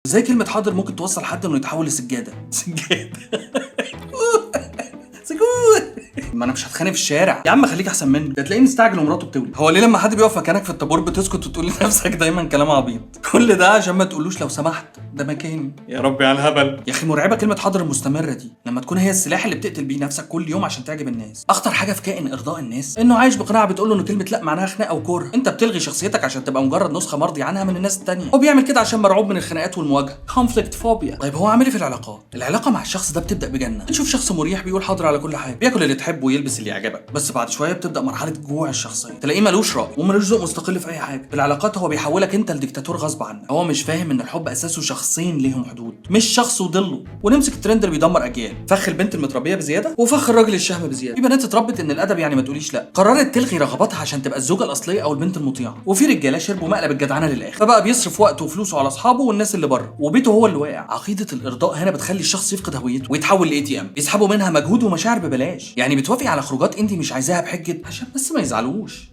زي كلمة حاضر ممكن توصل حد انه يتحول لسجادة. سجادة. ما انا مش هتخانق في الشارع يا عم، خليك احسن مني. ده تلاقيه مستعجل ومراته بتولد. هو ليه لما حد بيقف مكانك في الطابور بتسكت وتقول لنفسك دايما كلام عبيط؟ كل ده عشان ما تقولوش لو سمحت ده مكاني. يا ربي على الهبل. يا اخي مرعبه كلمه حاضر المستمره دي، لما تكون هي السلاح اللي بتقتل بيه نفسك كل يوم عشان تعجب الناس. اخطر حاجه في كائن ارضاء الناس انه عايش بقناعه بتقول له ان كلمه لا معناها خناقه وكره. انت بتلغي شخصيتك عشان تبقى مجرد نسخه مرضي عنها من الناس التانية. هو بيعمل كده عشان مرعوب من الخناقات والمواجهه، كونفليكت فوبيا. طيب هو عامل ايه في العلاقات؟ العلاقه مع الشخص ده بتبدا بجنه. تشوف شخص مريح بيقول حاضر على كل حاجه، بياكل اللي تحبه ويلبس اللي يعجبك، بس بعد شويه بتبدا مرحله جوع الشخصيه. تلاقيه ملوش راي وملوش ذوق مستقل في اي حاجه. في العلاقات هو بيحولك انت لديكتاتور غصب عنك. هو مش فاهم ان الحب اساسه شخصين ليهم حدود، مش شخص وضله. ونمسك الترند اللي بيدمر اجيال، فخ البنت المتربيه بزياده وفخ الراجل الشهم بزياده. في بنات اتربت ان الادب يعني ما تقوليش لا، قررت تلغي رغباتها عشان تبقى الزوجه الاصليه او البنت المطيعه. وفي رجاله شربوا مقلب الجدعنه للاخر، فبقى بيصرف وقته وفلوسه على اصحابه والناس اللي بره، وبيته هو اللي واقع. عقيده الارضاء هنا بتخلي الشخص يفقد هويته ويتحول لاي تي ام، يسحبوا منها مجهود ومشاعر ببلاش. يعني بتوافقي على خروجات انت مش عايزاها بحجه عشان بس ما يزعلوش،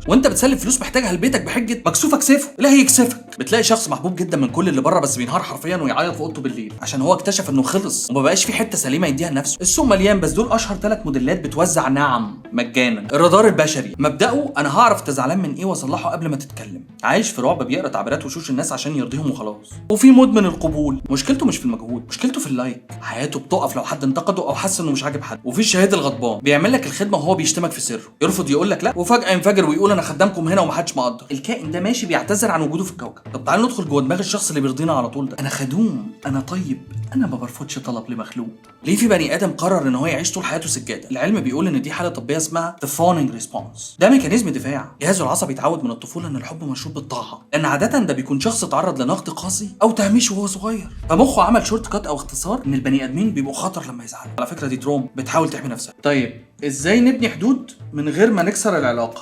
وانت بتسلم فلوس محتاجها لبيتك بحجه مكسوف اكسفه. لا هيكسفك. بتلاقي شخص محبوب جدا من كل اللي بره بس بينهار حرفيا ويعيط في اوضته بالليل عشان هو اكتشف انه خلص وما بقاش في حته سليمه يديها لنفسه. السوق مليان، بس دول اشهر 3 موديلات بتوزع نعم مجانا. الرادار البشري مبدأه انا هعرف انت زعلان من ايه واصلحه قبل ما تتكلم. عايش في رعب بيقرا تعبيرات وشوش الناس عشان يرضيهم وخلاص. وفي مدمن القبول، مشكلته مش في المجهود، مشكلته في اللايك. حياته بتقف لو حد انتقده او حس انه مش عاجب حد. وفي الشهيد الغضبان، بيعمل لك الخدمه وهو بيشتمك في سره، يرفض يقول لك لا وفجاه ينفجر ويقول انا خدامكم هنا ومحدش مقدر. الكائن ده ماشي بيعتذر عن وجوده في الكوكب. طب تعالوا ندخل جوه دماغ الشخص اللي بيرضينا على طول ده. انا خدوم، انا طيب، انا ما برفضش طلب لمخلوق. ليه في بني ادم قرر ان هو يعيش طول حياته سجاده؟ العلم بيقول ان دي حاله طبيه اسمها the fawning response. ده ميكانيزم دفاع. جهازه العصبي اتعود من الطفوله ان الحب مشروط بالطاعه، لان عاده ده بيكون شخص اتعرض لنقد قاسي او تهميش وهو صغير، فمخه عمل شورت كات او اختصار ان البني ادمين بيبقوا خطر لما يزعلوا. على فكره دي تروم بتحاول تحمي نفسها. طيب ازاي نبني حدود من غير ما نكسر العلاقه؟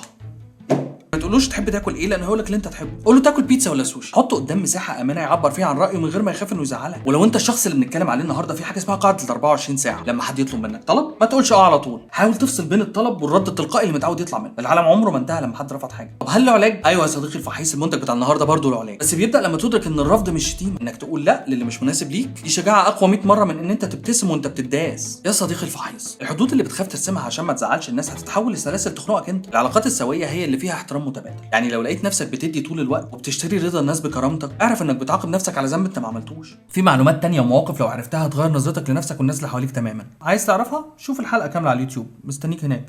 ما تقولوش تحب تاكل ايه لان هيقول لك اللي انت تحبه. قول له تاكل بيتزا ولا سوشي. حطه قدام مساحه امنه يعبر فيها عن رايه من غير ما يخاف انه يزعلك. ولو انت الشخص اللي بنتكلم عليه النهارده، في حاجه اسمها قاعده ال 24 ساعه. لما حد يطلب منك طلب ما تقولش على طول، حاول تفصل بين الطلب والرد التلقائي اللي متعود يطلع منه. العالم عمره ما انتهى لما حد رفض حاجه. طب هل له علاج؟ ايوه يا صديقي الفحيص، المنتج بتاع النهارده برضه له علاج، بس بيبدا لما تدرك ان الرفض مش شتيمه. انك تقول لا للي مش مناسب ليك دي شجاعه اقوى 100 مره من ان انت تبتسم وانت بتداس. يا صديقي الفحيص، الحدود اللي بتخاف ترسمها عشان ما تزعلش الناس هتتحول لسلاسل تخنقك انت. العلاقات السويه هي اللي فيها احترام متبادل. يعني لو لقيت نفسك بتدي طول الوقت وبتشتري رضا الناس بكرامتك، اعرف انك بتعاقب نفسك على ذنب انت ما عملتوش. في معلومات تانية ومواقف لو عرفتها هتغير نظرتك لنفسك والناس اللي حواليك تماما. عايز تعرفها؟ شوف الحلقه كامله على اليوتيوب، مستنيك هناك.